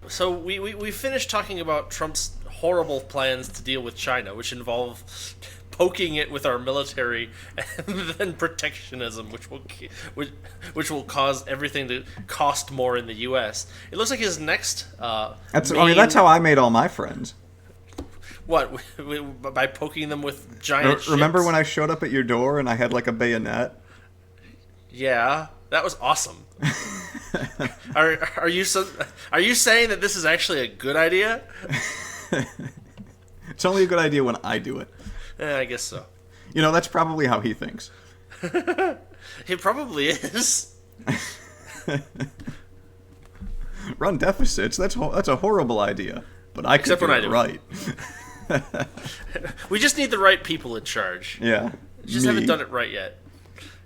So we finished talking about Trump's horrible plans to deal with China, which involve poking it with our military and then protectionism, which, which will cause everything to cost more in the U.S. It looks like his next That's how I made all my friends. what by poking them with giant Remember ships? when I showed up at your door and I had like a bayonet? Yeah, that was awesome. Are you are you saying that this is actually a good idea? It's only a good idea when I do it. I guess so. That's probably how he thinks. It probably is. Run deficits? That's a horrible idea. But I could Except do when I it do right. We just need the right people in charge. Yeah. Just me. haven't done it right yet.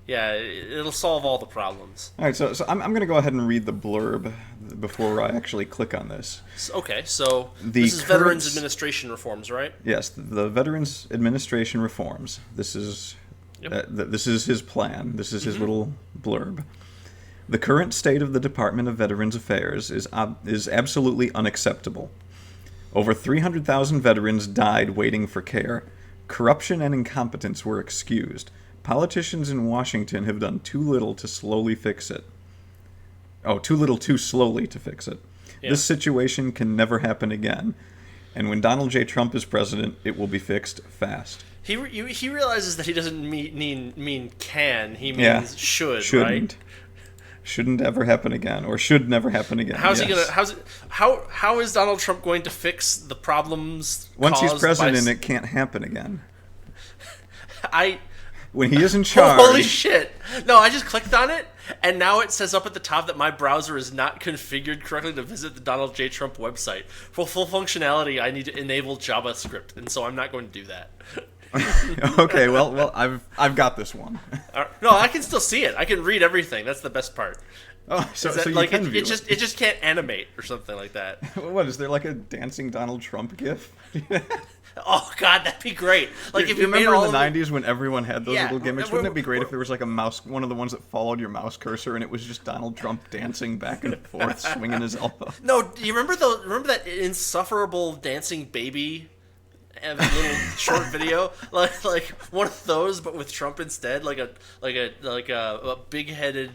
Yeah, it'll solve all the problems. All right, so I'm going to go ahead and read the blurb before I actually click on this. Okay, so The this is current- Veterans Administration reforms, right? Yes, the Veterans Administration reforms. This is Yep. this is his plan. This is his little blurb. The current state of the Department of Veterans Affairs is absolutely unacceptable. Over 300,000 veterans died waiting for care. Corruption and incompetence were excused. Politicians in Washington have done too little to slowly fix it. Oh, too little too slowly to fix it. Yeah. This situation can never happen again. And when Donald J. Trump is president, it will be fixed fast. He realizes that he doesn't mean can. He means should, Shouldn't. right? Shouldn't ever happen again, or should never happen again. How's he yes. gonna? How is Donald Trump going to fix the problems? Once he's caused president, by, it can't happen again. I When he is in charge. Holy shit! No, I just clicked on it, and now it says up at the top that my browser is not configured correctly to visit the Donald J. Trump website. For full functionality, I need to enable JavaScript, and so I'm not going to do that. Okay, well, I've got this one. No, I can still see it. I can read everything. That's the best part. Oh, so Is that, you like can view it just can't animate or something like that. What is there like a dancing Donald Trump gif? Oh God, that'd be great. Like if you made remember all in the of '90s when everyone had those Yeah, little gimmicks? we're- Wouldn't it be great we're- if there was like a mouse, one of the ones that followed your mouse cursor, and it was just Donald Trump dancing back and forth, swinging his elbow? No, do you remember that insufferable dancing baby little short video? Like one of those, but with Trump instead, like a big-headed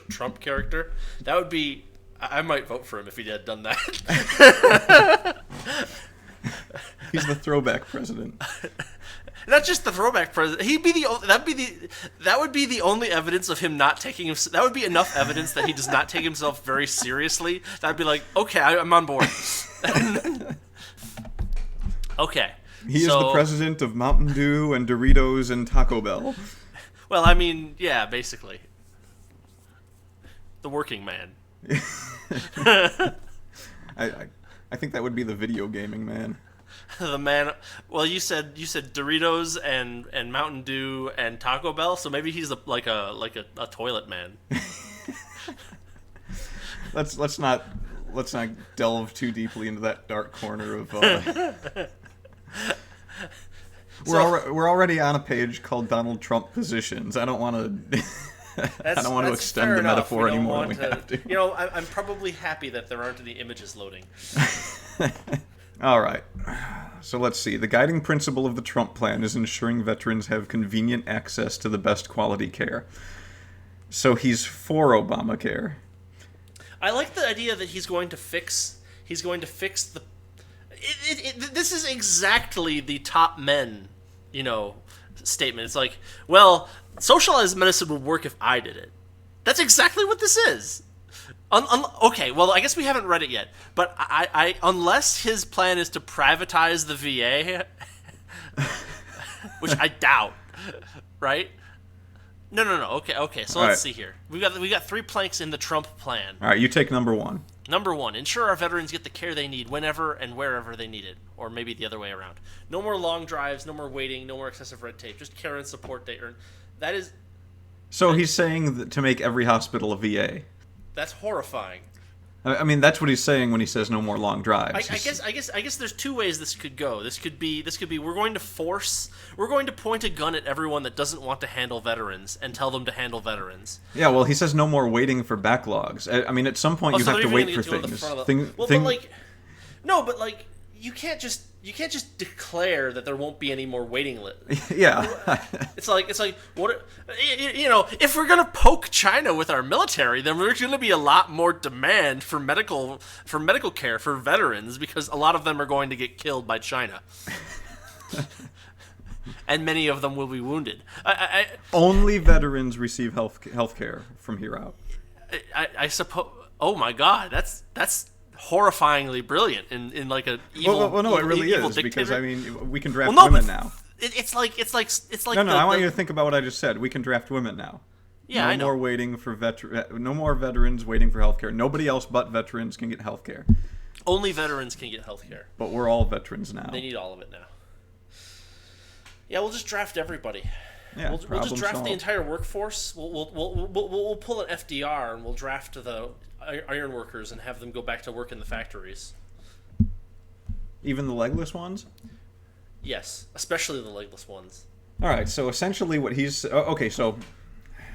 Trump character. That would be. I might vote for him if he had done that. He's the throwback president. Not just the throwback president. He'd be the only, that would be the only evidence of him not taking him. That would be enough evidence that he does not take himself very seriously. That'd be like, okay, I'm on board. Okay. He is the president of Mountain Dew and Doritos and Taco Bell. Well, I mean, yeah, basically. The working man. I think that would be the video gaming man. The man. Well, you said Doritos and Mountain Dew and Taco Bell, so maybe he's like a toilet man. Let's not delve too deeply into that dark corner of. We're already on a page called Donald Trump positions. I don't want to. I don't want to extend the metaphor anymore than we have to. You know, I'm probably happy that there aren't any images loading. All right. So let's see. The guiding principle of the Trump plan is ensuring veterans have convenient access to the best quality care. So he's for Obamacare. I like the idea that he's going to fix the. This is exactly the top men, statement. It's like, well, socialized medicine would work if I did it. That's exactly what this is. Okay, well, I guess we haven't read it yet, but I unless his plan is to privatize the VA, which I doubt, right? No. Okay. So let's see here. We got 3 planks in the Trump plan. All right, you take number 1. Number 1, ensure our veterans get the care they need whenever and wherever they need it, or maybe the other way around. No more long drives, no more waiting, no more excessive red tape. Just care and support they earn. That is. So he's saying that to make every hospital a VA. That's horrifying. I mean, that's what he's saying when he says no more long drives. I guess there's two ways this could go. This could be we're going to point a gun at everyone that doesn't want to handle veterans and tell them to handle veterans. Yeah, well, he says no more waiting for backlogs. I mean, at some point you have to wait for things. But like you can't just declare that there won't be any more waiting lists. Yeah. It's like what, if we're gonna poke China with our military, then there's gonna be a lot more demand for medical care for veterans, because a lot of them are going to get killed by China. And many of them will be wounded. Only veterans receive health care from here out. I suppose. Oh my God, that's horrifyingly brilliant in like a evil. Well, no, it really is dictator. Because I mean, we can draft women now. It's like No, I want you to think about what I just said. We can draft women now. Yeah, I know. More waiting for no more veterans waiting for healthcare. Nobody else but veterans can get healthcare. Only veterans can get healthcare. But we're all veterans now. They need all of it now. Yeah, we'll just draft everybody. Yeah, we'll just draft the entire workforce. We'll pull an FDR and we'll draft the iron workers and have them go back to work in the factories. Even the legless ones? Yes, especially the legless ones. All right, so essentially what he's... Okay, so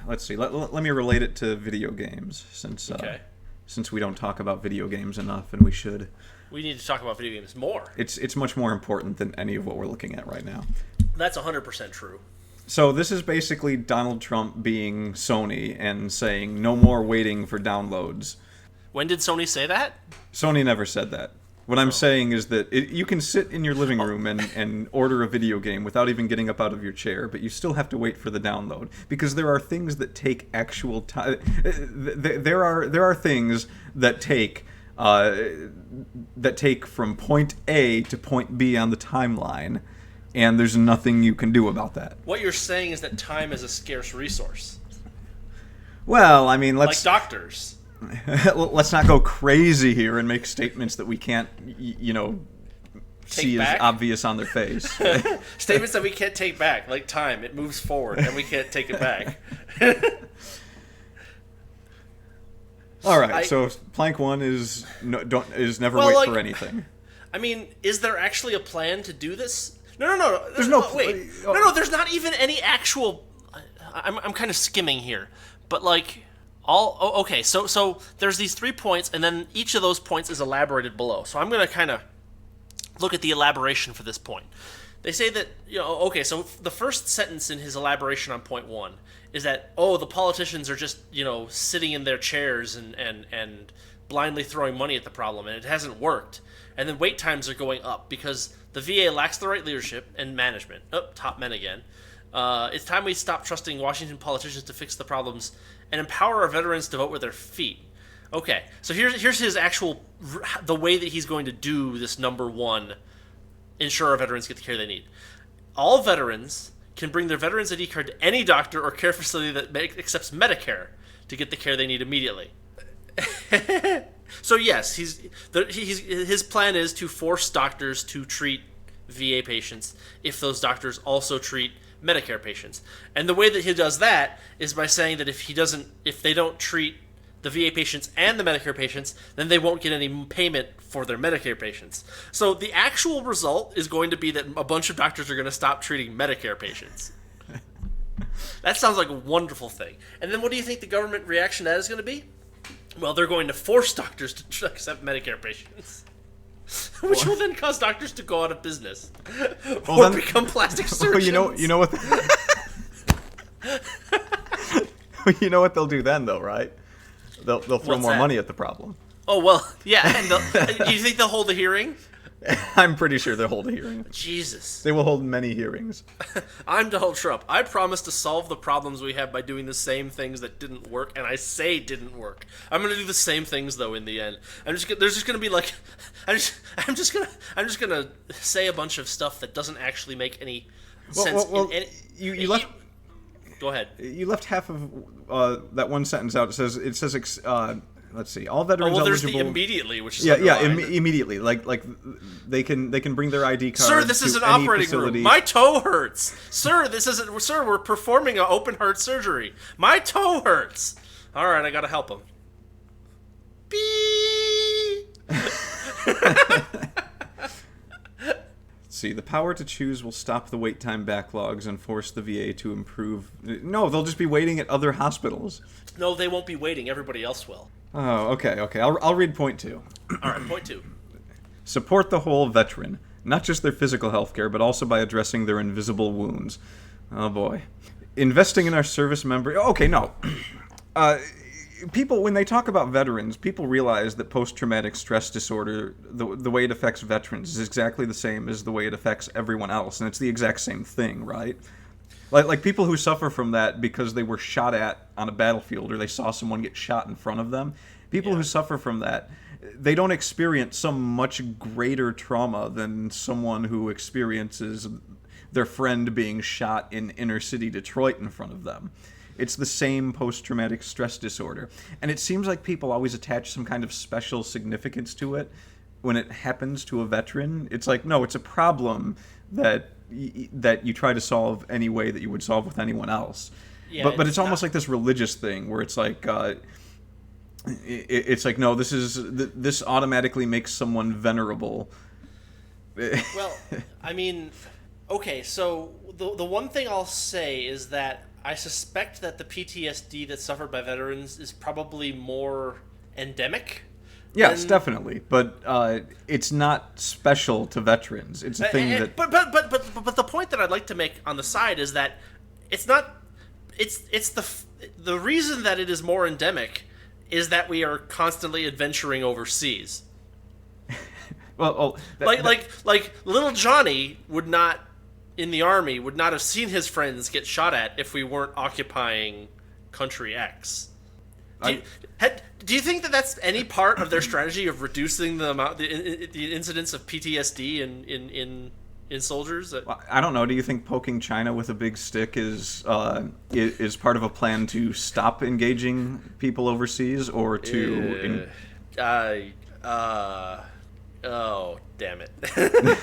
let's see. Let me relate it to video games, since we don't talk about video games enough, and we should. We need to talk about video games more. It's much more important than any of what we're looking at right now. That's 100% true. So this is basically Donald Trump being Sony and saying no more waiting for downloads. When did Sony say that? Sony never said that. What I'm saying is that you can sit in your living room and order a video game without even getting up out of your chair, but you still have to wait for the download, because there are things that take actual time. There are things that take from point A to point B on the timeline, and there's nothing you can do about that. What you're saying is that time is a scarce resource. Well, I mean, like doctors. Let's not go crazy here and make statements that we can't, see as obvious on their face. Statements that we can't take back, like time. It moves forward, and we can't take it back. All right, so plank one is never wait for anything. I mean, is there actually a plan to do this? No. There's no wait. No. There's not even any actual. I'm kind of skimming here, but like. Okay, so there's these 3 points, and then each of those points is elaborated below. So I'm going to kind of look at the elaboration for this point. They say that, so the first sentence in his elaboration on point 1 is that, the politicians are just, sitting in their chairs and blindly throwing money at the problem, and it hasn't worked. And then wait times are going up because the VA lacks the right leadership and management. Top men again. It's time we stop trusting Washington politicians to fix the problems and empower our veterans to vote with their feet. Okay, so here's his the way that he's going to do this number 1, ensure our veterans get the care they need. All veterans can bring their veterans ID card to any doctor or care facility that accepts Medicare to get the care they need immediately. So yes, his plan is to force doctors to treat VA patients if those doctors also treat Medicare patients. And the way that he does that is by saying that if they don't treat the VA patients and the Medicare patients, then they won't get any payment for their Medicare patients. So the actual result is going to be that a bunch of doctors are going to stop treating Medicare patients. That sounds like a wonderful thing. And then what do you think the government reaction to that is going to be? Well, they're going to force doctors to accept Medicare patients. Which will then cause doctors to go out of business or become plastic surgeons. You know what? You know what they'll do then, though, right? They'll throw more money at the problem. Oh well, yeah. And do you think they'll hold a hearing? I'm pretty sure they'll hold a hearing. Jesus. They will hold many hearings. I'm Donald Trump. I promise to solve the problems we have by doing the same things that didn't work, and I say didn't work. I'm going to do the same things though in the end. There's just going to be like I'm just going to say a bunch of stuff that doesn't actually make any sense. You left. Go ahead. You left half of that one sentence out. It says let's see. All veterans there's eligible. The immediately, which is immediately. Like they can bring their ID card. Sir, this is an operating room. My toe hurts. Sir, Sir, we're performing an open heart surgery. My toe hurts. All right, I gotta help him. Beep. see. The power to choose will stop the wait time backlogs and force the VA to improve. No, they'll just be waiting at other hospitals. No, they won't be waiting. Everybody else will. Oh, okay. I'll read point 2. All right, point 2. Support the whole veteran, not just their physical health care, but also by addressing their invisible wounds. Oh, boy. Investing in our service member... Okay, no. People, when they talk about veterans, people realize that post-traumatic stress disorder, the way it affects veterans, is exactly the same as the way it affects everyone else, and it's the exact same thing, right? Like people who suffer from that because they were shot at on a battlefield or they saw someone get shot in front of them, people who suffer from that, they don't experience some much greater trauma than someone who experiences their friend being shot in inner city Detroit in front of them. It's the same post-traumatic stress disorder. And it seems like people always attach some kind of special significance to it when it happens to a veteran. It's like, no, it's a problem that you try to solve any way that you would solve with anyone else. Yeah, but it's almost like this religious thing where it's like it's like, no, this automatically makes someone venerable. Well, I mean, okay, so the one thing I'll say is that I suspect that the PTSD that's suffered by veterans is probably more endemic. Yes, definitely, but it's not special to veterans. It's a thing that. But the point that I'd like to make on the side is that it's not. It's the reason that it is more endemic is that we are constantly adventuring overseas. Well, like little Johnny would not in the army would not have seen his friends get shot at if we weren't occupying country X. Do you think that that's any part of their strategy of reducing the amount, the incidence of PTSD in soldiers? I don't know. Do you think poking China with a big stick is part of a plan to stop engaging people overseas, or to? Oh, damn it!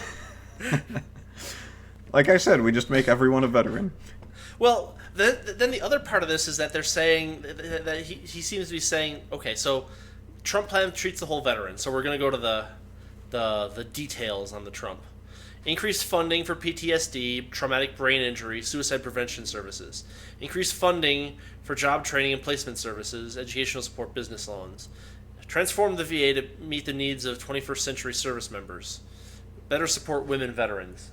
Like I said, we just make everyone a veteran. Well, then the other part of this is that they're saying that he seems to be saying, okay, so Trump plan treats the whole veteran, so we're going to go to the details on the Trump. Increased funding for PTSD, traumatic brain injury, suicide prevention services. Increased funding for job training and placement services, educational support, business loans. Transform the VA to meet the needs of 21st century service members. Better support women veterans.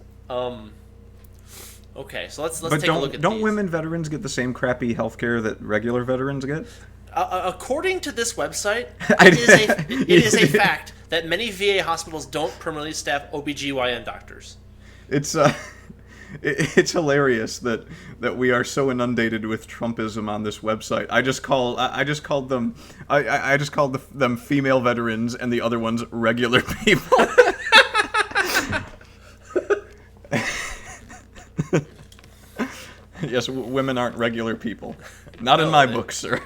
Okay, so let's take a look at these. Don't women veterans get the same crappy health care that regular veterans get? According to this website, it is a fact that many VA hospitals don't permanently staff OBGYN doctors. It's hilarious that we are so inundated with Trumpism on this website. I just called them female veterans and the other ones regular people. Yes, women aren't regular people. Not in my book, sir.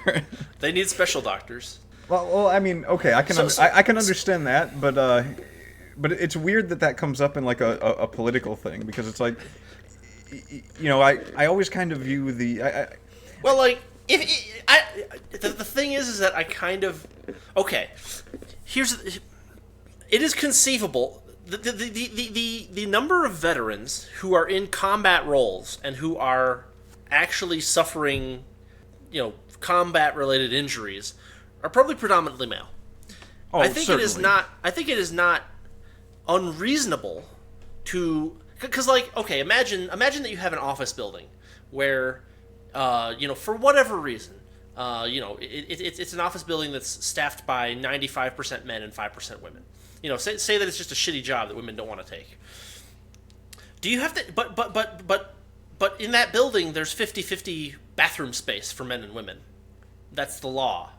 They need special doctors. Well, I mean, okay, I can understand that, but it's weird that comes up in like a political thing, because it's like, I always kind of view the. Well, like the thing is that I kind of okay. It is conceivable. The number of veterans who are in combat roles and who are actually suffering, combat-related injuries are probably predominantly male. Oh, certainly. I think it is not unreasonable to, because imagine that you have an office building where, for whatever reason, it's an office building that's staffed by 95% men and 5% women. Say that it's just a shitty job that women don't want to take. Do you have to? But in that building, there's 50-50 bathroom space for men and women. That's the law.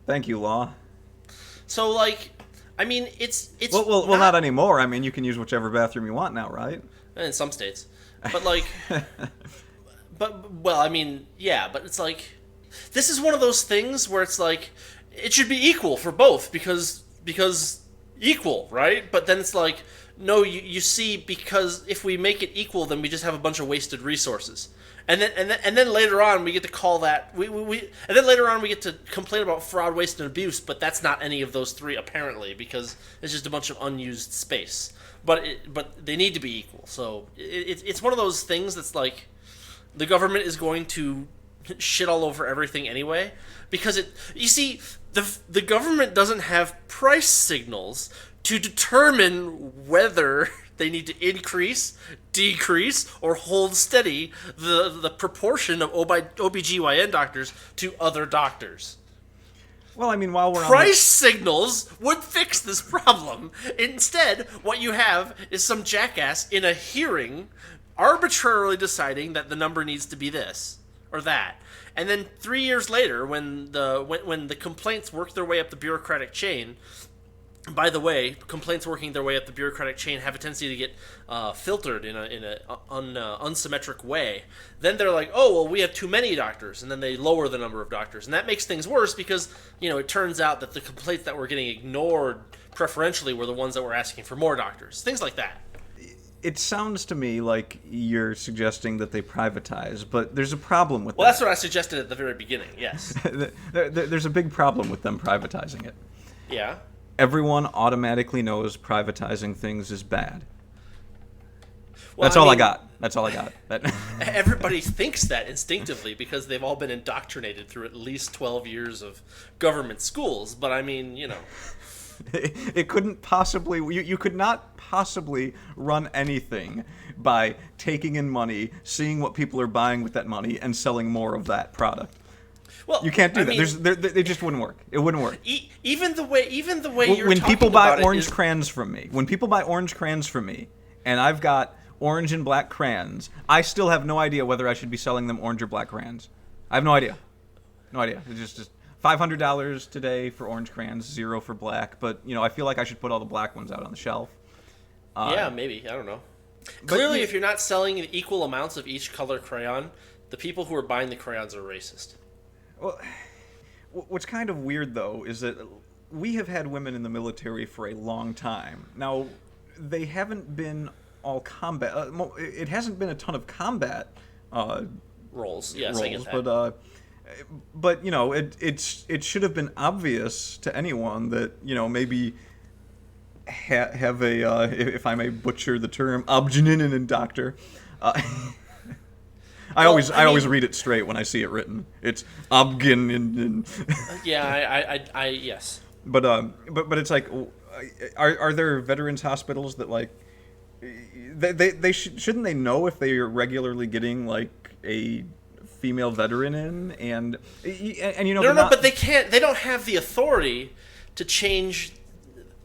Thank you, law. So, it's well, not anymore. I mean, you can use whichever bathroom you want now, right? In some states, but but it's like, this is one of those things where it's like, it should be equal for both because equal, right? But then it's like, no, you see, because if we make it equal, then we just have a bunch of wasted resources. And then later on we get to call that and then later on we get to complain about fraud, waste, and abuse, but that's not any of those three apparently, because it's just a bunch of unused space. But they need to be equal. So it's one of those things that's like the government is going to shit all over everything anyway, because you see, the government doesn't have price signals to determine whether they need to increase, decrease, or hold steady the proportion of OBGYN doctors to other doctors. Well, I mean, while we're Price signals would fix this problem. Instead, what you have is some jackass in a hearing arbitrarily deciding that the number needs to be this or that. And then 3 years later, when the complaints work their way up the bureaucratic chain. By the way, complaints working their way up the bureaucratic chain have a tendency to get filtered in a unsymmetric way. Then they're like, oh, well, we have too many doctors, and then they lower the number of doctors. And that makes things worse because, it turns out that the complaints that were getting ignored preferentially were the ones that were asking for more doctors. Things like that. It sounds to me like you're suggesting that they privatize, but there's a problem with that. Well, that's what I suggested at the very beginning, yes. There's a big problem with them privatizing it. Yeah. Everyone automatically knows privatizing things is bad. Well, That's all I got. That's all I got. Everybody thinks that instinctively because they've all been indoctrinated through at least 12 years of government schools. But I mean, It couldn't possibly... You could not possibly run anything by taking in money, seeing what people are buying with that money, and selling more of that product. Well, you can't do that. It just wouldn't work. It wouldn't work. Even the way you're when talking people buy about orange crayons from me, and I've got orange and black crayons, I still have no idea whether I should be selling them orange or black crayons. I have no idea. No idea. It's just $500 today for orange crayons, $0 for black. But I feel like I should put all the black ones out on the shelf. Yeah, maybe. I don't know. Clearly, if you're not selling equal amounts of each color crayon, the people who are buying the crayons are racist. Well, what's kind of weird, though, is that we have had women in the military for a long time. Now, they haven't been all combat. It hasn't been a ton of combat roles. Yes, roles, I get that. But it should have been obvious to anyone that maybe have a if I may butcher the term, obgyninin doctor. I always read it straight when I see it written. It's obgyn. Yeah, I yes. But it's like, are there veterans hospitals that like they shouldn't they know if they are regularly getting like a female veteran in and no, but they can't. They don't have the authority to change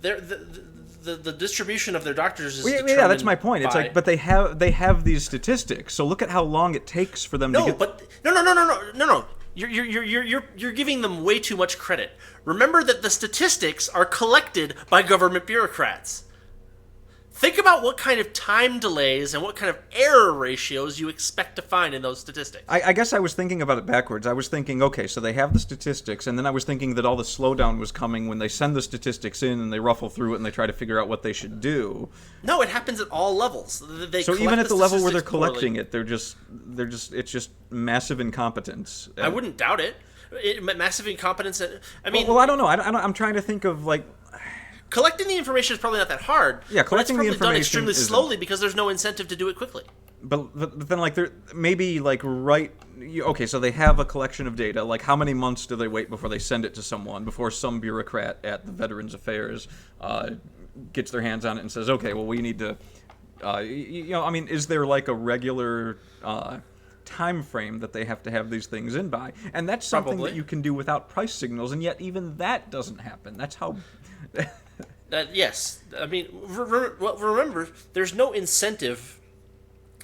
the distribution of their doctors is determined. Yeah, that's my point. It's like, but they have these statistics. So look at how long it takes for them to get. No. You're giving them way too much credit. Remember that the statistics are collected by government bureaucrats. Think about what kind of time delays and what kind of error ratios you expect to find in those statistics. I guess I was thinking about it backwards. I was thinking, okay, so they have the statistics, and then I was thinking that all the slowdown was coming when they send the statistics in and they ruffle through it and they try to figure out what they should do. No, it happens at all levels. So even at the level where they're collecting it, it's just massive incompetence. I wouldn't doubt it. Massive incompetence. I mean, well, I don't know. I'm trying to think of like. Collecting the information is probably not that hard. Yeah, collecting the information it's probably done extremely slowly because there's no incentive to do it quickly. But then, like, there maybe like okay, so they have a collection of data. Like, how many months do they wait before they send it to someone? Before some bureaucrat at the Veterans Affairs gets their hands on it and says, okay, well, we need to. I mean, is there like a regular time frame that they have to have these things in by? And that's something that you can do without price signals, and yet even that doesn't happen. That's how. Yes, I mean, remember, there's no incentive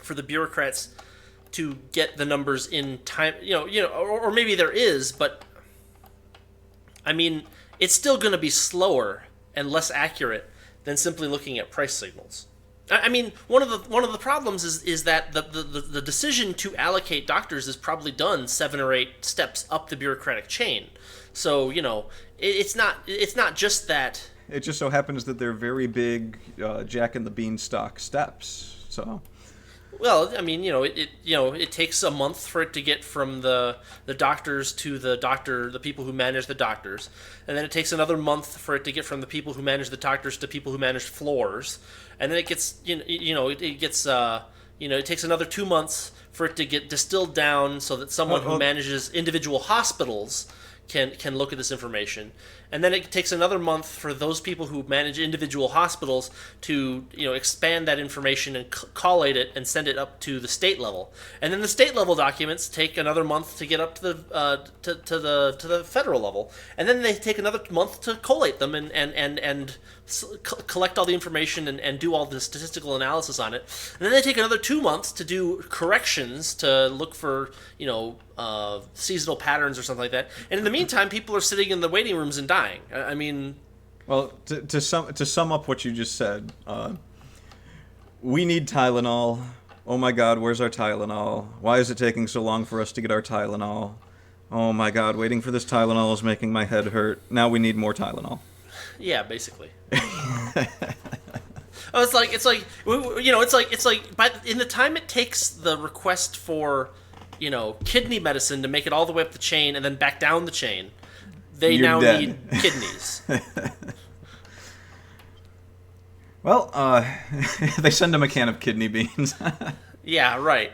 for the bureaucrats to get the numbers in time. Or maybe there is, but I mean, it's still going to be slower and less accurate than simply looking at price signals. I mean, one of the problems is that the decision to allocate doctors is probably done 7 or 8 steps up the bureaucratic chain. So it's not just that. It just so happens that they're very big Jack and the Beanstalk steps. So. Well, I mean, it takes a month for it to get from the doctors to the people who manage the doctors, and then it takes another month for it to get from the people who manage the doctors to people who manage floors, and then it gets it takes another 2 months for it to get distilled down so that someone who manages individual hospitals can look at this information, and then it takes another month for those people who manage individual hospitals to expand that information and collate it and send it up to the state level, and then the state level documents take another month to get up to the to the federal level, and then they take another month to collate them and collect all the information and do all the statistical analysis on it, and then they take another 2 months to do corrections to look for seasonal patterns or something like that. And in the meantime, people are sitting in the waiting rooms and dying. I mean, well, to sum up what you just said, we need Tylenol. Oh my God, where's our Tylenol? Why is it taking so long for us to get our Tylenol? Oh my God, waiting for this Tylenol is making my head hurt. Now we need more Tylenol. Yeah, basically. Oh, it's like by in the time it takes the request for kidney medicine to make it all the way up the chain and then back down the chain, they You're now dead. need kidneys. Well, they send him a can of kidney beans. Yeah, right.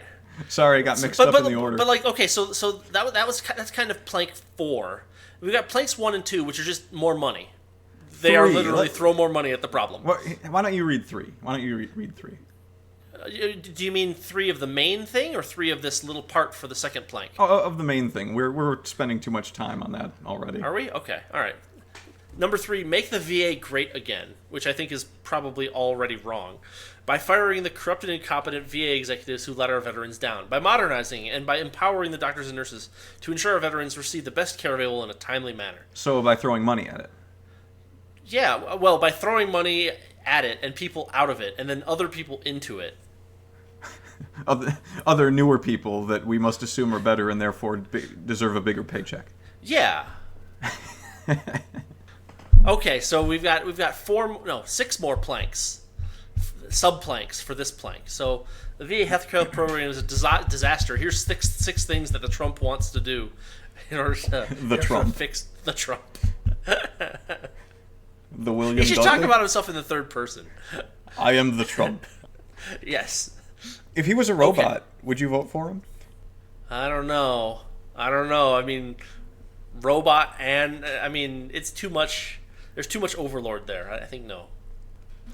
Sorry, I got mixed up in the order. But okay, so that's kind of plank 4. We got planks 1 and 2, which are just more money. They are literally throw more money at the problem. Why don't you read 3? Why don't you read 3? Do you mean 3 of the main thing, or 3 of this little part for the second plank? Oh, of the main thing. We're spending too much time on that already. Are we? Okay, all right. Number 3, make the VA great again, which I think is probably already wrong, by firing the corrupt and incompetent VA executives who let our veterans down, by modernizing and by empowering the doctors and nurses to ensure our veterans receive the best care available in a timely manner. So by throwing money at it. Yeah, well, by throwing money at it and people out of it, and then other people into it. Other newer people that we must assume are better and therefore deserve a bigger paycheck. Yeah. Okay, so we've got 6 more planks, sub planks for this plank. So the VA healthcare program is a disaster. Here's six things that the Trump wants to do in order to fix the Trump. The William. He should Dudley? talk about himself in the third person. I am the Trump. Yes. If he was a robot, would you vote for him? I don't know. I mean, robot it's too much. There's too much overlord there. I think no.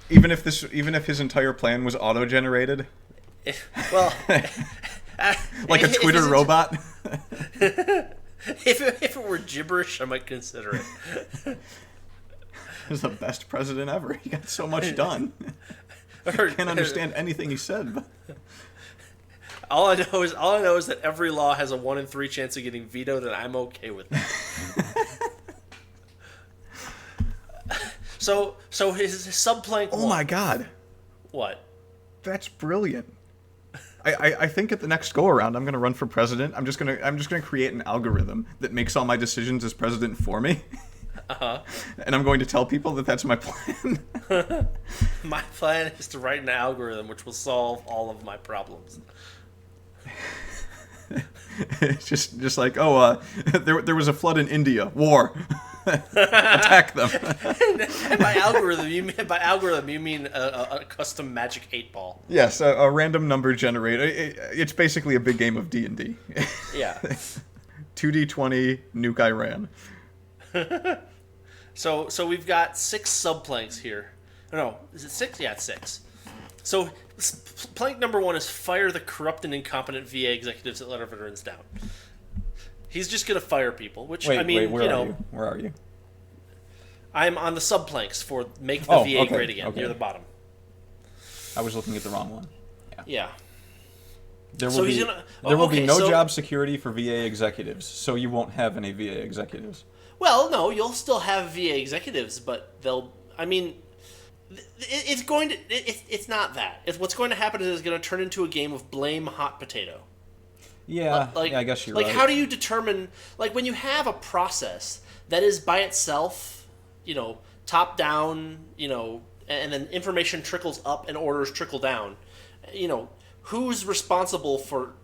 Even if his entire plan was auto-generated? Well, like a Twitter robot? If it were gibberish, I might consider it. He was the best president ever. He got so much done. I can't understand anything he said. But... All I know is that every law has a 1 in 3 chance of getting vetoed, and I'm okay with that. So his subplank. Oh my God! What? That's brilliant. I think at the next go around, I'm going to run for president. I'm just gonna create an algorithm that makes all my decisions as president for me. And I'm going to tell people that that's my plan. My plan is to write an algorithm which will solve all of my problems. It's just like, there was a flood in India. War. Attack them. And by algorithm you mean a custom magic 8-ball. Yes, a random number generator. It's basically a big game of D&D. Yeah. 2D20 nuke Iran. So we've got 6 subplanks here. No, is it 6? Yeah, it's 6. So plank number 1 is fire the corrupt and incompetent VA executives that let our veterans down. He's just going to fire people, which, where are you? I'm on the subplanks for make the VA great again, near the bottom. I was looking at the wrong one. Yeah. There will be no job security for VA executives, so you won't have any VA executives. Well, no, you'll still have VA executives, but it's not that. What's going to happen is it's going to turn into a game of blame hot potato. Yeah, I guess you're right. How do you determine, when you have a process that is by itself, top down, and then information trickles up and orders trickle down, who's responsible for.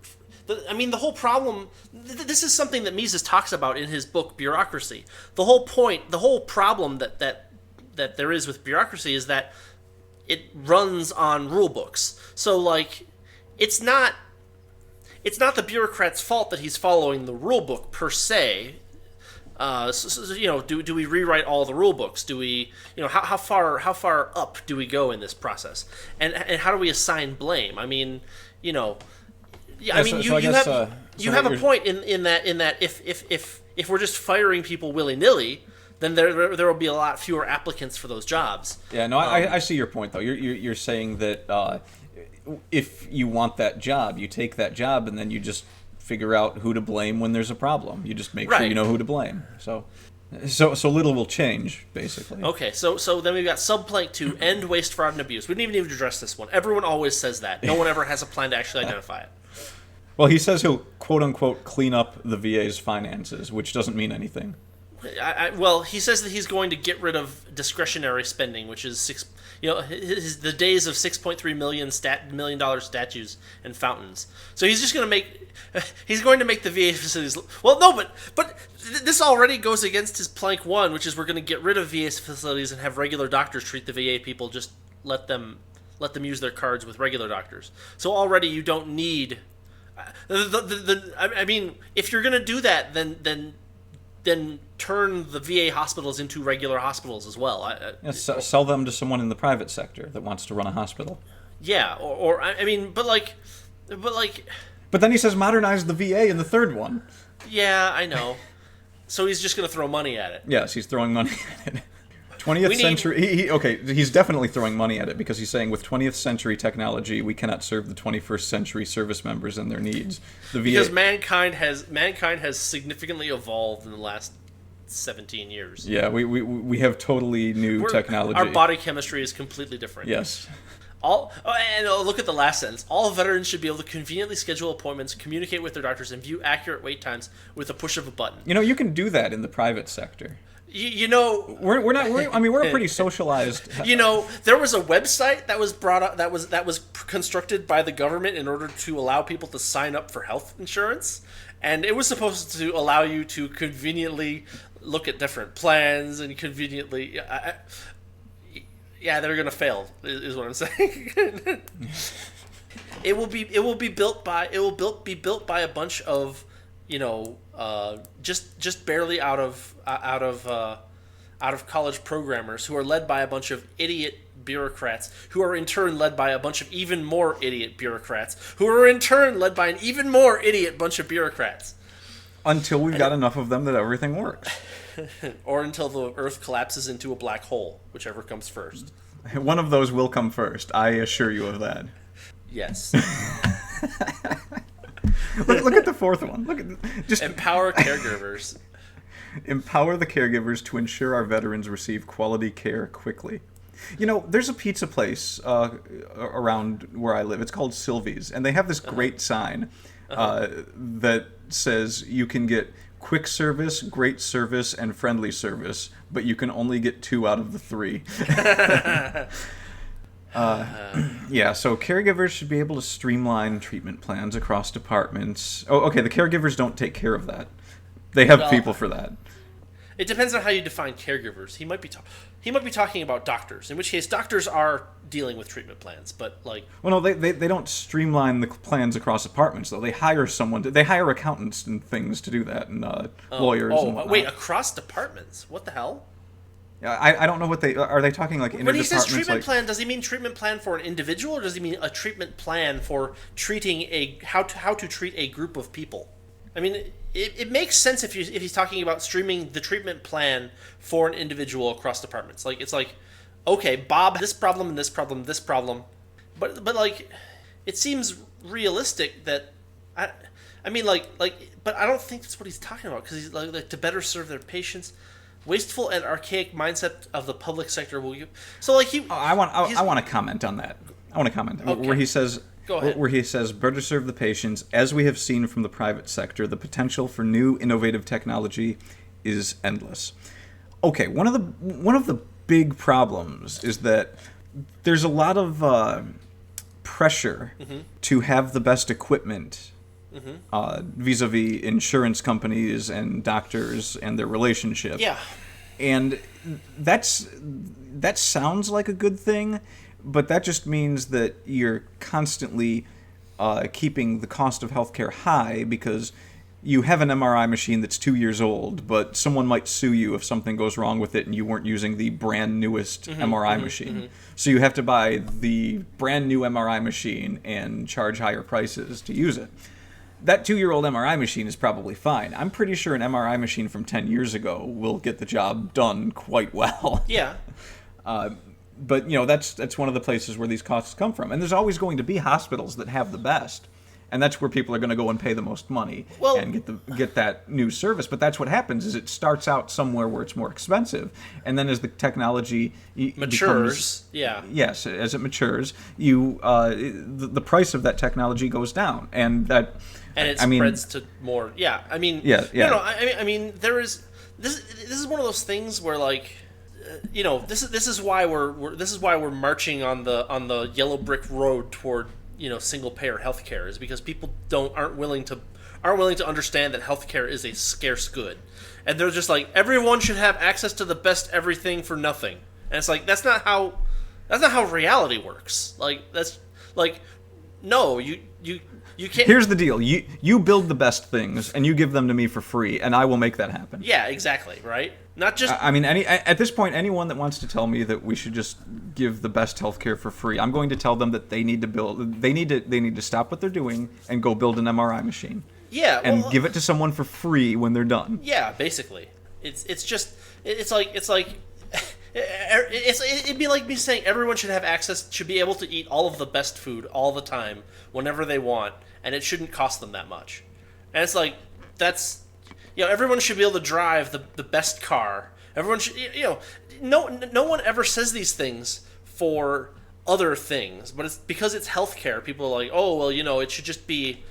I mean, the whole problem. This is something that Mises talks about in his book Bureaucracy. The whole point, the whole problem that there is with bureaucracy is that it runs on rule books. So like, it's not the bureaucrat's fault that he's following the rule book per se. Do we rewrite all the rule books? Do we, how far up do we go in this process? And how do we assign blame? I mean, you have a point in that if we're just firing people willy nilly, then there will be a lot fewer applicants for those jobs. Yeah, no, I see your point though. You're saying that if you want that job, you take that job and then you just figure out who to blame when there's a problem. You just make sure you know who to blame. So little will change, basically. Okay, so then we've got subplank 2, end waste, fraud, and abuse. We didn't even address this one. Everyone always says that. No one ever has a plan to actually identify it. Well, he says he'll, quote-unquote, clean up the VA's finances, which doesn't mean anything. Well, he says that he's going to get rid of discretionary spending, which is the days of $6.3 million statues and fountains. So he's just going to make the VA facilities. Well, no, but this already goes against his plank 1, which is we're going to get rid of VA facilities and have regular doctors treat the VA people. Just let them use their cards with regular doctors. So already you don't need. I mean, if you're going to do that, then turn the VA hospitals into regular hospitals as well. Sell them to someone in the private sector that wants to run a hospital. Yeah, But then he says modernize the VA in the third one. Yeah, I know. So he's just going to throw money at it. Yes, he's throwing money at it. 20th century. He's definitely throwing money at it because he's saying with 20th century technology, we cannot serve the 21st century service members and their needs. The VA, because mankind has significantly evolved in the last 17 years. Yeah, we have totally new technology. Our body chemistry is completely different. Yes. Look at the last sentence. All veterans should be able to conveniently schedule appointments, communicate with their doctors, and view accurate wait times with a push of a button. You can do that in the private sector. We're a pretty socialized. There was a website that was brought up that was constructed by the government in order to allow people to sign up for health insurance, and it was supposed to allow you to conveniently look at different plans and conveniently. They're gonna fail, is what I'm saying. It will be built by a bunch of just barely out of college programmers who are led by a bunch of idiot bureaucrats who are in turn led by a bunch of even more idiot bureaucrats who are in turn led by an even more idiot bunch of bureaucrats. Until we've got enough of them that everything works. Or until the Earth collapses into a black hole, whichever comes first. One of those will come first, I assure you of that. Yes. Look at the fourth one. Just empower caregivers. Empower the caregivers to ensure our veterans receive quality care quickly. There's a pizza place around where I live. It's called Sylvie's, and they have this great sign that says you can get quick service, great service, and friendly service, but you can only get 2 out of the 3. So caregivers should be able to streamline treatment plans across departments. Oh, okay, the caregivers don't take care of that. They have people for that. It depends on how you define caregivers. He might be talking about doctors, in which case doctors are dealing with treatment plans, but like... Well, no, they don't streamline the plans across departments, though. They hire they hire accountants and things to do that, and lawyers and whatnot. Wait, across departments? What the hell? I don't know what are they talking like interdepartments? When he says treatment plan, does he mean treatment plan for an individual, or does he mean a treatment plan for treating how to treat a group of people? I mean, it makes sense if he's talking about streaming the treatment plan for an individual across departments. Like, it's like, okay, Bob, this problem and this problem, this problem, but like, it seems realistic that but I don't think that's what he's talking about, because he's like to better serve their patients. Wasteful and archaic mindset of the public sector will you. So like he. I want to comment on that. Okay. Where he says. Go ahead. Where he says, better serve the patients. As we have seen from the private sector, the potential for new innovative technology is endless. Okay, one of the big problems is that there's a lot of pressure to have the best equipment vis-a-vis insurance companies and doctors and their relationship. Yeah. And that sounds like a good thing, but that just means that you're constantly keeping the cost of healthcare high because you have an MRI machine that's 2 years old, but someone might sue you if something goes wrong with it and you weren't using the brand newest MRI machine. So you have to buy the brand new MRI machine and charge higher prices to use it. That 2-year-old MRI machine is probably fine. I'm pretty sure an MRI machine from 10 years ago will get the job done quite well. Yeah. But, that's one of the places where these costs come from. And there's always going to be hospitals that have the best. And that's where people are going to go and pay the most money and get that new service. But that's what happens is it starts out somewhere where it's more expensive. And then as the technology matures, Yes, as it matures, the price of that technology goes down. And it spreads to more. Yeah, I mean, yeah. No, I mean, there is this. This is one of those things where, like, this is why we're marching on the yellow brick road toward single payer healthcare, is because people aren't willing to understand that healthcare is a scarce good, and they're just like, everyone should have access to the best everything for nothing, and it's like that's not how reality works. Like that's like no, you can't. Here's the deal: you build the best things and you give them to me for free, and I will make that happen. Yeah, exactly. Right. Not just. I mean, at this point, anyone that wants to tell me that we should just give the best healthcare for free, I'm going to tell them that they need to stop what they're doing and go build an MRI machine. Yeah. And give it to someone for free when they're done. Yeah, basically, it'd be like me saying everyone should be able to eat all of the best food all the time whenever they want, and it shouldn't cost them that much. And it's like everyone should be able to drive the best car. Everyone should, no one ever says these things for other things, but it's because it's healthcare. People are like, oh, well, it should just be,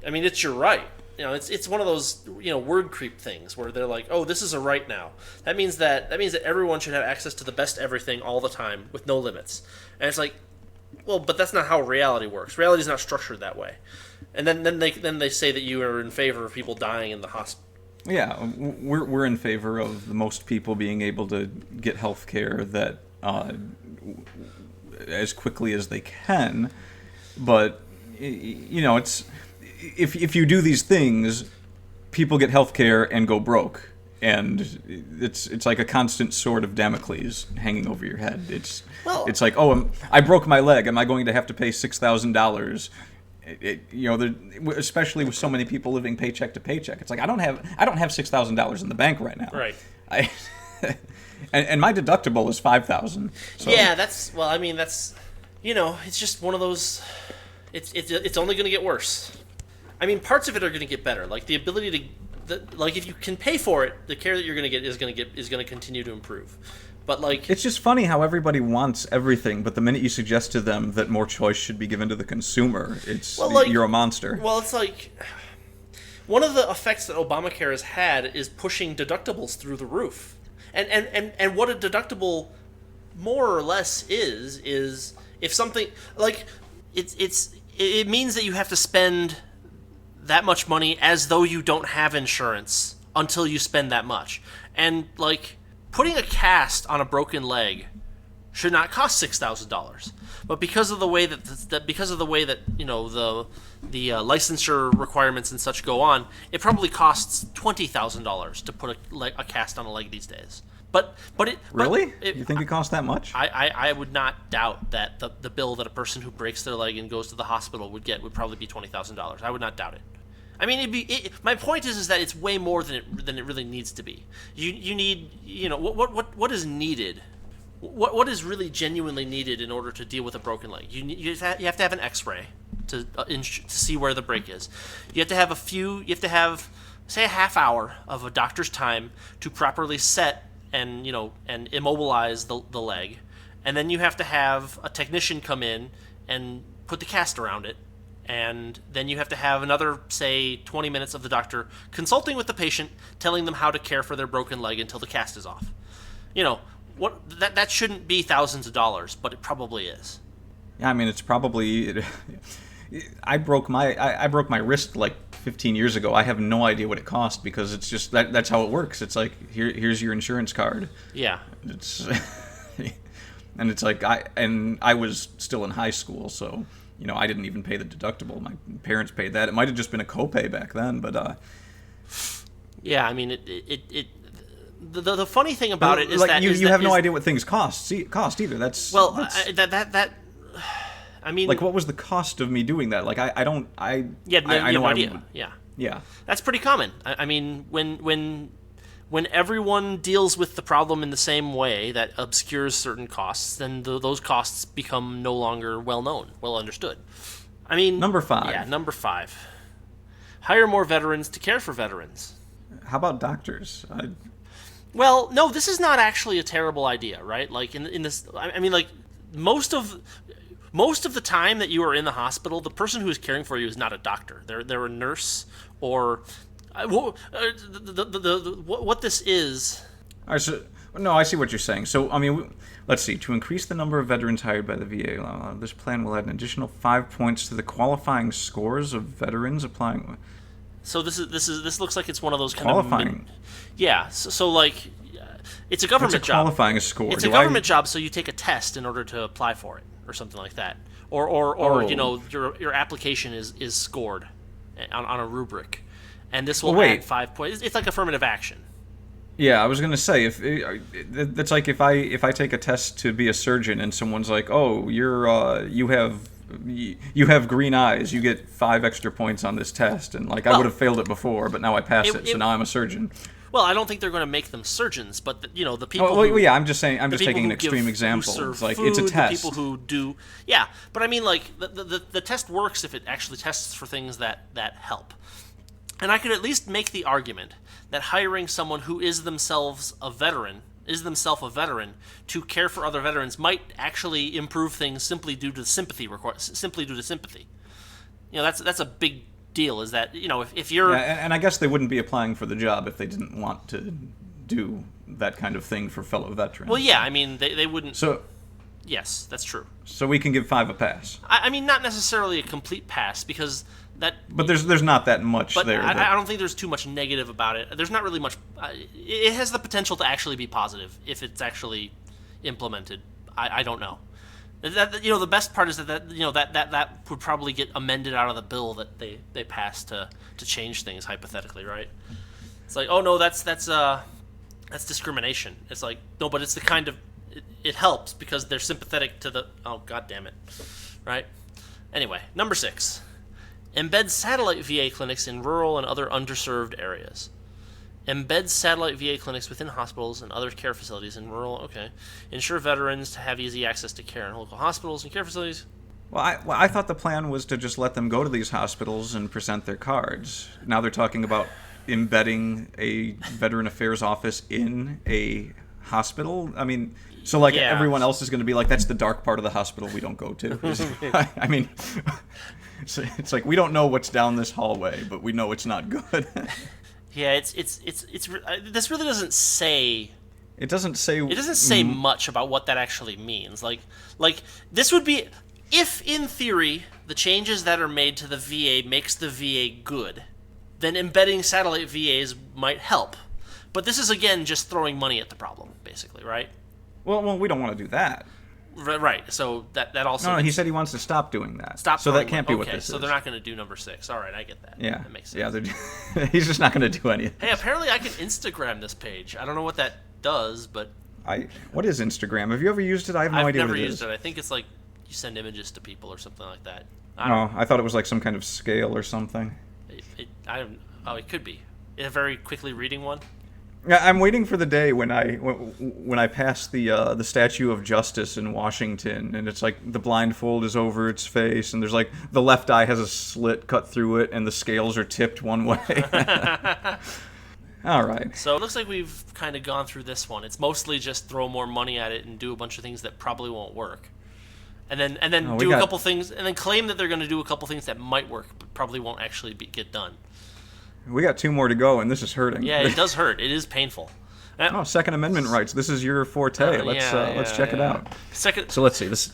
I mean, it's your right. It's one of those, word creep things where they're like, oh, this is a right now. That means that everyone should have access to the best everything all the time with no limits. And it's like, well, but that's not how reality works. Reality is not structured that way. And then they say that you are in favor of people dying in the hospital. Yeah, we're in favor of most people being able to get health care that as quickly as they can. But it's if you do these things, people get health care and go broke, and it's like a constant sword of Damocles hanging over your head. It's like, oh, I broke my leg. Am I going to have to pay $6,000? Especially with so many people living paycheck to paycheck, it's like I don't have $6,000 in the bank right now. Right. And my deductible is $5,000. So. Yeah, that's it's just one of those. It's only going to get worse. I mean, parts of it are going to get better, like the ability to, like if you can pay for it, the care that you're going to get is going to continue to improve. But like, it's just funny how everybody wants everything, but the minute you suggest to them that more choice should be given to the consumer, you're a monster. Well, it's like one of the effects that Obamacare has had is pushing deductibles through the roof, and what a deductible more or less is if something like it means that you have to spend that much money as though you don't have insurance until you spend that much, and like. Putting a cast on a broken leg should not cost $6,000, but because of the way that the licensure requirements and such go on, it probably costs $20,000 to put a cast on a leg these days. But really, you think it costs that much? I would not doubt that the bill that a person who breaks their leg and goes to the hospital would probably be $20,000. I would not doubt it. I mean, my point is that it's way more than it really needs to be. You need, what is needed? What is really genuinely needed in order to deal with a broken leg? You have to have an X-ray to see where the break is. You have to have say a half hour of a doctor's time to properly set and immobilize the leg, and then you have to have a technician come in and put the cast around it. And then you have to have another, say, 20 minutes of the doctor consulting with the patient, telling them how to care for their broken leg until the cast is off. That shouldn't be thousands of dollars, but it probably is. Yeah, I mean, it's probably. I broke my wrist like 15 years ago. I have no idea what it cost because it's just that's how it works. It's like here's your insurance card. Yeah. It's and it's like I was still in high school, so I didn't even pay the deductible. My parents paid that. It might have just been a copay back then, but yeah, I mean the funny thing about it is like that you have no idea what things cost either. I mean, like, what was the cost of me doing that? Like, I don't. You had no idea. Yeah. That's pretty common. I mean, when everyone deals with the problem in the same way that obscures certain costs, then those costs become no longer well known, well understood. I mean, number 5. Yeah, number 5. Hire more veterans to care for veterans. How about doctors? Well, no, this is not actually a terrible idea, right? Like in this, I mean, like most of the time that you are in the hospital, the person who is caring for you is not a doctor. They're a nurse or what this is. All right, so, no, I see what you're saying. So, I mean, let's see. To increase the number of veterans hired by the VA, this plan will add an additional 5 points to the qualifying scores of veterans applying. So this looks like it's one of those kind qualifying. Yeah. So like, it's a government job. Qualifying score. It's a government job, so you take a test in order to apply for it, or something like that, or your application is scored on a rubric, and this will add 5 points. It's like affirmative action. Yeah, I was gonna say that's like if I take a test to be a surgeon and someone's like, oh, you have green eyes, you get 5 extra points on this test, and like I would have failed it before, but now I passed it, so now I'm a surgeon. Well, I don't think they're going to make them surgeons, but the people. I'm just saying. I'm just taking an extreme example. It's like it's a test. The people who do, yeah, but I mean, like the test works if it actually tests for things that help. And I could at least make the argument that hiring someone who is themselves a veteran to care for other veterans might actually improve things simply due to sympathy. That's a big deal. Is that if you're and I guess they wouldn't be applying for the job if they didn't want to do that kind of thing for fellow veterans. Well, yeah, I mean they wouldn't. So yes, that's true. So we can give 5 a pass. I mean, not necessarily a complete pass because that. But there's not that much there. I don't think there's too much negative about it. There's not really much. It has the potential to actually be positive if it's actually implemented. I don't know. The best part is that would probably get amended out of the bill that they passed to change things hypothetically, right? It's like, oh no, that's discrimination. It's like, no, but it's the kind of it helps because they're sympathetic to the god damn it, right? Anyway, number 6, embed satellite VA clinics in rural and other underserved areas. Embed satellite VA clinics within hospitals and other care facilities in rural. Okay, ensure veterans to have easy access to care in local hospitals and care facilities. Well, I thought the plan was to just let them go to these hospitals and present their cards. Now they're talking about embedding a Veteran Affairs office in a hospital. I mean, so like everyone else is going to be like, that's the dark part of the hospital we don't go to. I mean, it's like we don't know what's down this hallway, but we know it's not good. Yeah, it's this really doesn't say. It doesn't say much about what that actually means. Like this would be if in theory the changes that are made to the VA makes the VA good, then embedding satellite VAs might help. But this is again just throwing money at the problem, basically, right? Well, we don't want to do that. Right. So that also. No, he said he wants to stop doing that. So that can't be what this is. So they're not going to do number 6. All right, I get that. Yeah, that makes sense. Yeah, he's just not going to do anything. Hey, apparently I can Instagram this page. I don't know what that does, but. What is Instagram? Have you ever used it? I have no idea what it is. I've never used it. I think it's like you send images to people or something like that. I thought it was like some kind of scale or something. It could be. A very quickly reading one. Yeah, I'm waiting for the day when I pass the Statue of Justice in Washington, and it's like the blindfold is over its face, and there's like the left eye has a slit cut through it, and the scales are tipped one way. All right. So it looks like we've kind of gone through this one. It's mostly just throw more money at it and do a bunch of things that probably won't work, and then do a couple things, and then claim that they're going to do a couple things that might work, but probably won't actually get done. We got 2 more to go, and this is hurting. Yeah, it does hurt. It is painful. Second Amendment rights. This is your forte. Let's check it out. So let's see this.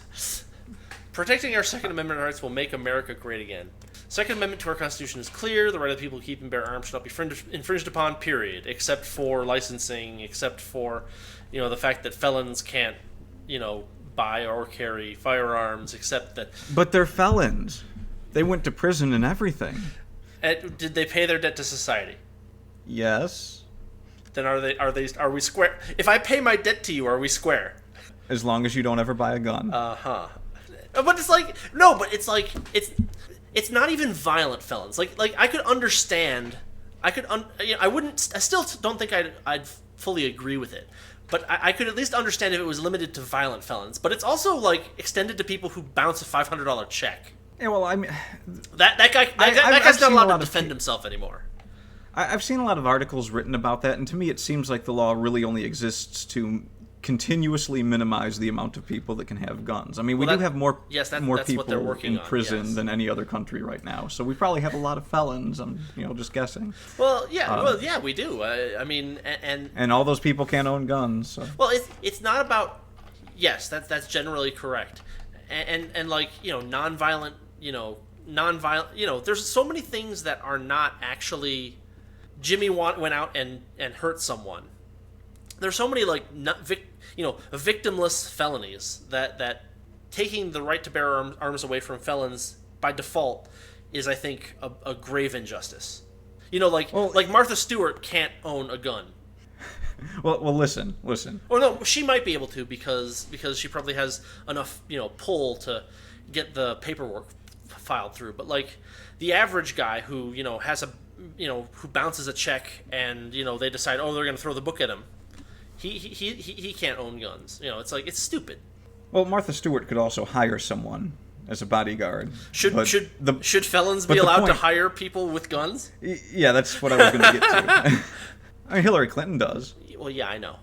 Protecting our Second Amendment rights will make America great again. Second Amendment to our Constitution is clear. The right of the people to keep and bear arms shall not be infringed upon, period. Except for licensing, except for, the fact that felons can't, buy or carry firearms, except that... But they're felons. They went to prison and everything. Did they pay their debt to society? Yes. Then are we square? If I pay my debt to you, are we square? As long as you don't ever buy a gun. Uh-huh. But it's like, no, but it's like, it's not even violent felons. Like I could understand, I still don't think I'd fully agree with it. But I could at least understand if it was limited to violent felons. But it's also, like, extended to people who bounce a $500 check. Yeah, well, I mean... That guy's not allowed to defend himself anymore. I've seen a lot of articles written about that, and to me it seems like the law really only exists to continuously minimize the amount of people that can have guns. I mean, we do have more people in prison than any other country right now, so we probably have a lot of felons. I'm just guessing. Well, yeah, we do. I mean, and all those people can't own guns. So. Well, it's not about. Yes, that's generally correct, and like nonviolent. There's so many things that are not actually. Jimmy went out and hurt someone. There's so many victimless felonies that taking the right to bear arms away from felons by default is, I think, a grave injustice. Like Martha Stewart can't own a gun. Well, listen. Or no, she might be able to because she probably has enough pull to get the paperwork filed through. But like the average guy who has a who bounces a check and they decide they're going to throw the book at him. He can't own guns. It's stupid. Well, Martha Stewart could also hire someone as a bodyguard. Should felons be allowed to hire people with guns? Yeah, that's what I was going to get to. I mean, Hillary Clinton does. Well, yeah, I know,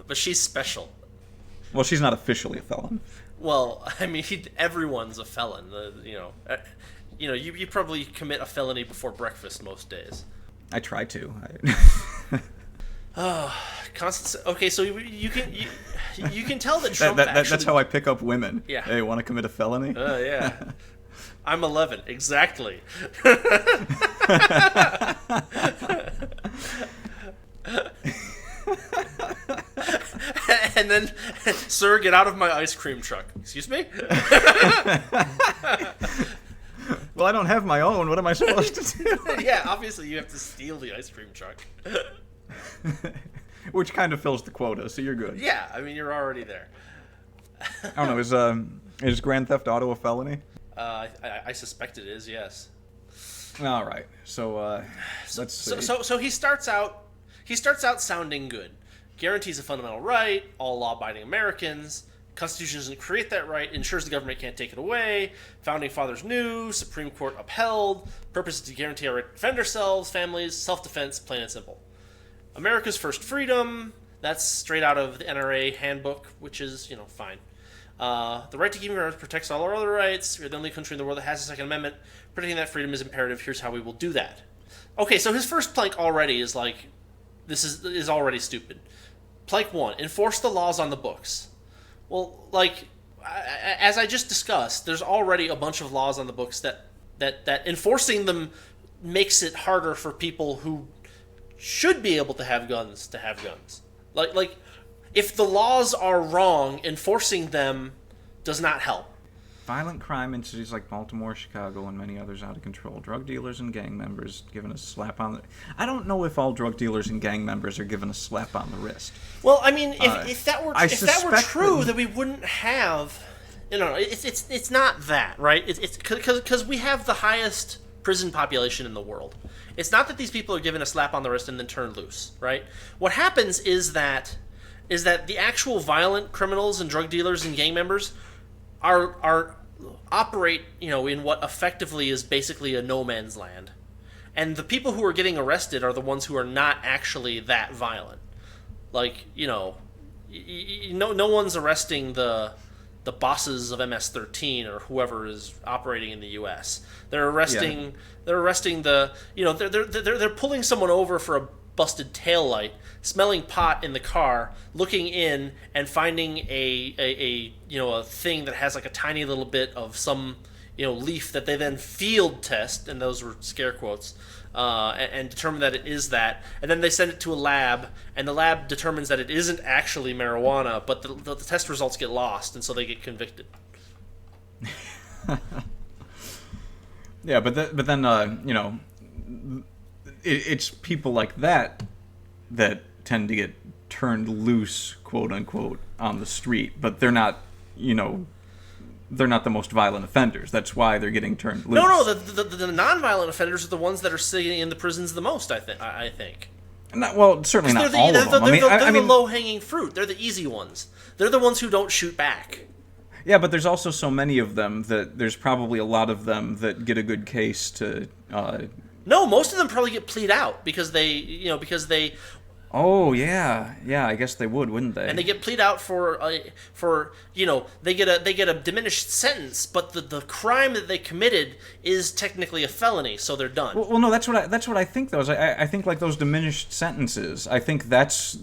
but she's special. Well, she's not officially a felon. Well, I mean, everyone's a felon. You probably commit a felony before breakfast most days. I try to. Okay, so you can tell that Trump that's how I pick up women. Yeah. Hey, want to commit a felony? Yeah. I'm 11, exactly. And then, sir, get out of my ice cream truck. Excuse me? Well, I don't have my own. What am I supposed to do? Yeah, obviously you have to steal the ice cream truck. Which kind of fills the quota, so you're good. Yeah, I mean, you're already there. I don't know, is Grand Theft Auto a felony? I suspect it is, yes. All right, so let's see. So he starts out sounding good. Guarantees a fundamental right, all law-abiding Americans. Constitution doesn't create that right, ensures the government can't take it away. Founding Fathers knew, Supreme Court upheld. Purpose is to guarantee our right to defend ourselves, families, self-defense, plain and simple. America's first freedom, that's straight out of the NRA handbook, which is, fine. The right to keep and bear arms protects all our other rights. We're the only country in the world that has a Second Amendment. Protecting that freedom is imperative. Here's how we will do that. Okay, so his first plank already is like, this is already stupid. Plank 1, enforce the laws on the books. Well, like, as I just discussed, there's already a bunch of laws on the books that enforcing them makes it harder for people who should be able to have guns to have guns. Like, if the laws are wrong, enforcing them does not help. Violent crime in cities like Baltimore, Chicago, and many others out of control. Drug dealers and gang members given a slap on the... I don't know if all drug dealers and gang members are given a slap on the wrist. Well, I mean, if that were true, then we wouldn't have... It's not that, right? It's because we have the highest prison population in the world. It's not that these people are given a slap on the wrist and then turned loose, right? What happens is that the actual violent criminals and drug dealers and gang members operate, in what effectively is basically a no man's land. And the people who are getting arrested are the ones who are not actually that violent. Like, no one's arresting the bosses of MS-13 or whoever is operating in the U.S. They're arresting the they're pulling someone over for a busted taillight, smelling pot in the car, looking in and finding a thing that has like a tiny little bit of some leaf that they then field test, and those were scare quotes, and determine that it is that, and then they send it to a lab, and the lab determines that it isn't actually marijuana, but the test results get lost, and so they get convicted. Yeah, but then it's people like that tend to get turned loose, quote unquote, on the street, but they're not the most violent offenders. That's why they're getting turned loose. No, the non-violent offenders are the ones that are sitting in the prisons the most, I think. Well, certainly not all of them. They're the low-hanging fruit. They're the easy ones. They're the ones who don't shoot back. Yeah, but there's also so many of them that there's probably a lot of them that get a good case to... No, most of them probably get plead out because they. Oh yeah, I guess they would, wouldn't they? And they get plead out for they get a diminished sentence, but the crime that they committed is technically a felony, so they're done. Well, no, that's what I think though. I think like those diminished sentences. I think that's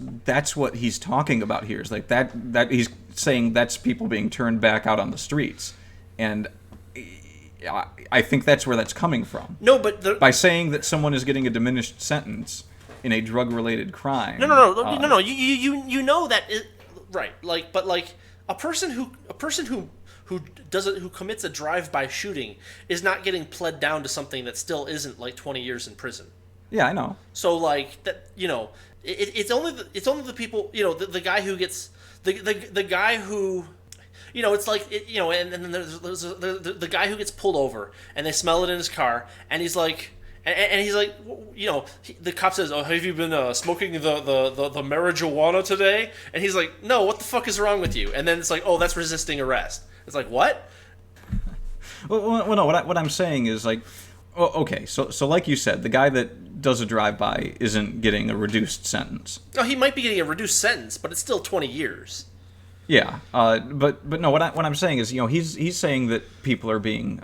what he's talking about here. Is like that he's saying that's people being turned back out on the streets, and I think that's where that's coming from. No, but by saying that someone is getting a diminished sentence in a drug-related crime. No. You know that right? Like, but like a person who commits a drive-by shooting is not getting pled down to something that still isn't like 20 years in prison. Yeah, I know. So like that, it's only the people, the guy who gets the guy who. It's like, and then there's the guy who gets pulled over, and they smell it in his car, and he's like, the cop says, "Oh, have you been smoking the marijuana today?" And he's like, "No, what the fuck is wrong with you?" And then it's like, "Oh, that's resisting arrest." It's like, what? Well, no. What I'm saying is like, okay, so like you said, the guy that does a drive-by isn't getting a reduced sentence. No, he might be getting a reduced sentence, but it's still 20 years. Yeah, but no. What I'm saying is, he's saying that people are being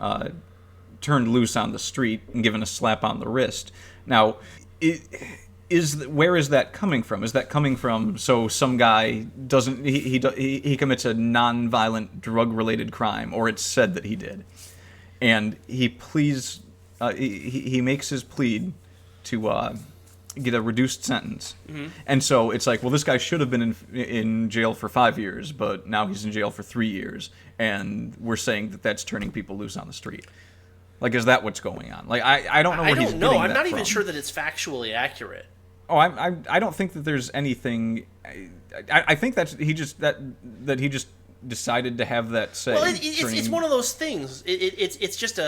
turned loose on the street and given a slap on the wrist. Now, where is that coming from? Is that coming from so some guy doesn't he commits a non-violent drug-related crime, or it's said that he did, and he pleads he makes his plea to get a reduced sentence. Mm-hmm. And so it's like, well, this guy should have been in jail for 5 years, but now he's in jail for 3 years, and we're saying that that's turning people loose on the street. Like, is that what's going on? Like, I don't know where he's getting that from. I'm not even sure that it's factually accurate. Oh, I don't think that there's anything. I think that's he just decided to have that say. Well, it's one of those things. It's just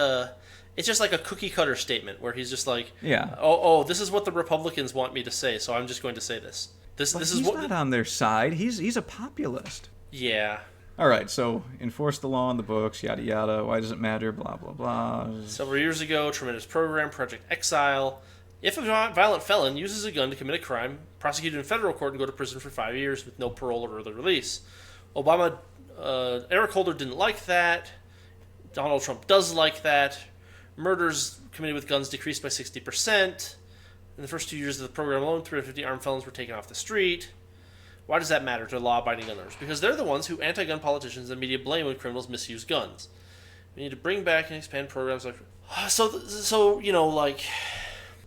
like a cookie cutter statement where he's just like, yeah, oh, this is what the Republicans want me to say, so I'm just going to say this. This is what he's not on their side. He's a populist. Yeah. All right, so enforce the law in the books, yada yada. Why does it matter? Blah blah blah. Several years ago, tremendous program, Project Exile. If a violent felon uses a gun to commit a crime, prosecuted in federal court and go to prison for 5 years with no parole or early release. Eric Holder didn't like that. Donald Trump does like that. Murders committed with guns decreased by 60%. In the first 2 years of the program alone, 350 armed felons were taken off the street. Why does that matter to law-abiding gun owners? Because they're the ones who anti-gun politicians and media blame when criminals misuse guns. We need to bring back and expand programs like...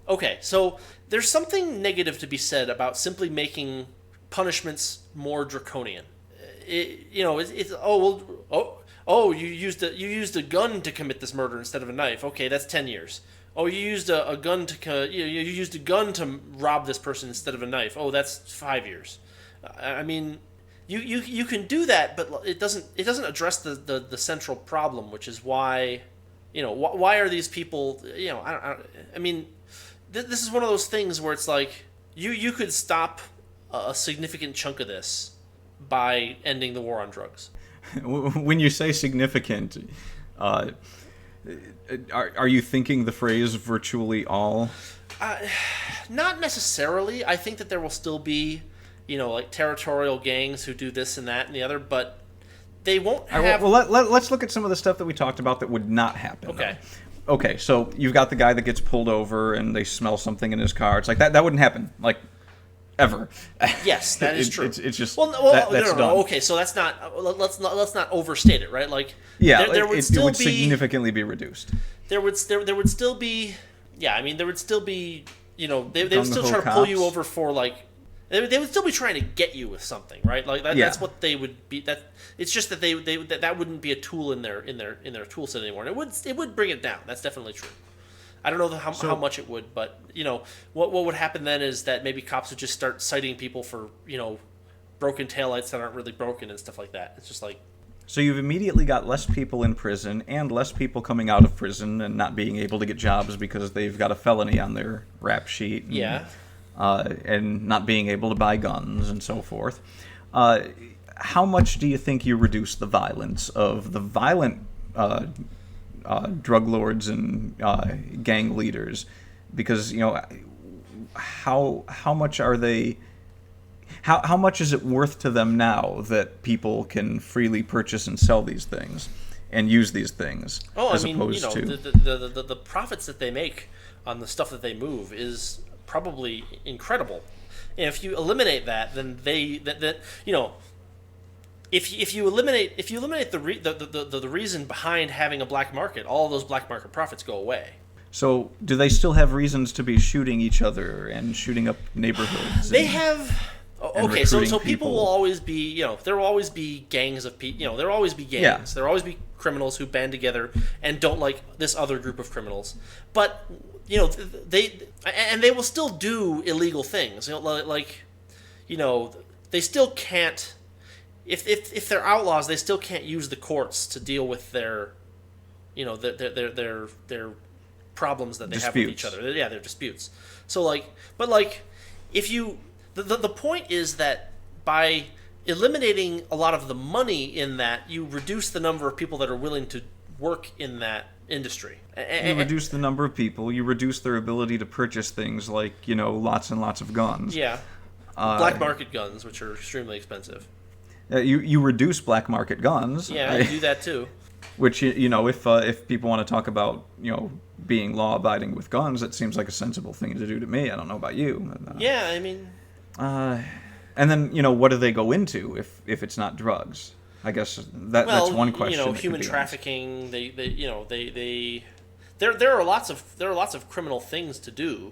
Okay, so there's something negative to be said about simply making punishments more draconian. You used a gun to commit this murder instead of a knife. Okay, that's 10 years. Oh, you used a gun to rob this person instead of a knife. Oh, that's 5 years. I mean, you can do that, but it doesn't address the central problem, which is why are these people? This is one of those things where it's like you could stop a significant chunk of this by ending the war on drugs. When you say significant, are you thinking the phrase virtually all? Not necessarily. I think that there will still be, like territorial gangs who do this and that and the other, but they won't have... Well, let's look at some of the stuff that we talked about that would not happen. Okay. okay, so you've got the guy that gets pulled over and they smell something in his car. It's like that wouldn't happen, like, ever. Yes, that is true. It's just that's done. no. Okay, so that's not. Let's not overstate it, right? Like, Yeah, there would still it would be significantly be reduced. there would still be. Yeah, I mean, there would still be. They would still Gung-ho try to pull you cops. over for like. They would still be trying to get you with something, right? Like Yeah. that's what they would be. It's just that that wouldn't be a tool in their tool set anymore. And it would bring it down. That's definitely true. I don't know how much it would, but what would happen then is that maybe cops would just start citing people for broken taillights that aren't really broken and stuff like that. It's just like. So you've immediately got less people in prison and less people coming out of prison and not being able to get jobs because they've got a felony on their rap sheet. And not being able to buy guns and so forth. How much do you think you reduce the violence of the violent drug lords and gang leaders? Because how much are they? How much is it worth to them now that people can freely purchase and sell these things and use these things? Opposed to the profits that they make on the stuff that they move is probably incredible. And if you eliminate that, then if you eliminate the reason behind having a black market, all those black market profits go away. So, do they still have reasons to be shooting each other and shooting up neighborhoods? They have. Okay, so people people will always be, there will always be gangs of people, there will always be gangs. Yeah. There will always be criminals who band together and don't like this other group of criminals. But, they will still do illegal things. They still can't, if they're outlaws, they still can't use the courts to deal with their problems that they have with each other. Yeah, their disputes. So, if you... The point is that by eliminating a lot of the money in that, you reduce the number of people that are willing to work in that industry. You reduce the number of people, you reduce their ability to purchase things like, lots and lots of guns. Yeah. Black market guns, which are extremely expensive. You reduce black market guns. Yeah, you do that too. Which, if people want to talk about, being law-abiding with guns, that seems like a sensible thing to do to me. I don't know about you. Yeah, I mean... and then, what do they go into if it's not drugs? I guess that's one question. Human trafficking. There are lots of criminal things to do.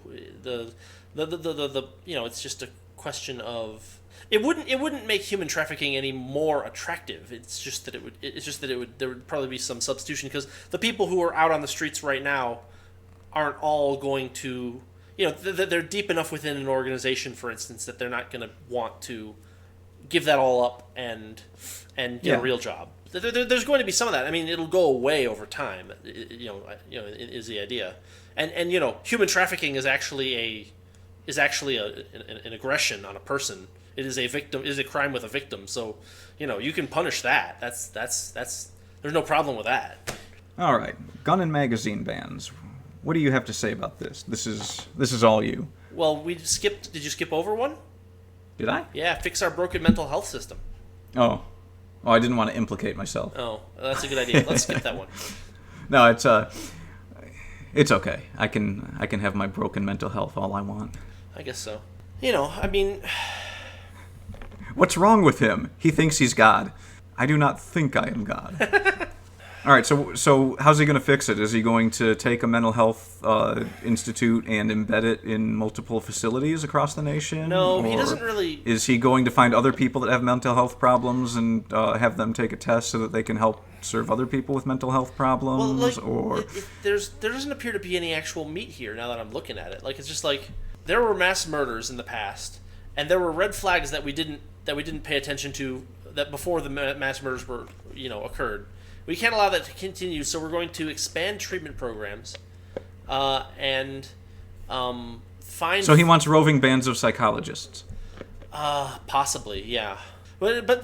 It's just a question of it wouldn't make human trafficking any more attractive. It's just that there would probably be some substitution because the people who are out on the streets right now aren't all going to. They're deep enough within an organization, for instance, that they're not going to want to give that all up and get a real job. There's going to be some of that. I mean, it'll go away over time. Is the idea, and human trafficking is actually an aggression on a person. It is a victim. It is a crime with a victim. So, you can punish that. That's there's no problem with that. All right, gun and magazine bans. What do you have to say about this? This is all you. Well, we skipped. Did you skip over one? Did I? Yeah, fix our broken mental health system. Oh, I didn't want to implicate myself. Oh, that's a good idea. Let's skip that one. No, it's okay. I can have my broken mental health all I want. I guess so. I mean, what's wrong with him? He thinks he's God. I do not think I am God. All right, so how's he going to fix it? Is he going to take a mental health institute and embed it in multiple facilities across the nation? No, he doesn't really... Is he going to find other people that have mental health problems and have them take a test so that they can help serve other people with mental health problems? There doesn't appear to be any actual meat here now that I'm looking at it. It's just there were mass murders in the past, and there were red flags that we didn't pay attention to that before the mass murders were occurred. We can't allow that to continue, so we're going to expand treatment programs and find... So he wants roving bands of psychologists. Possibly, yeah. But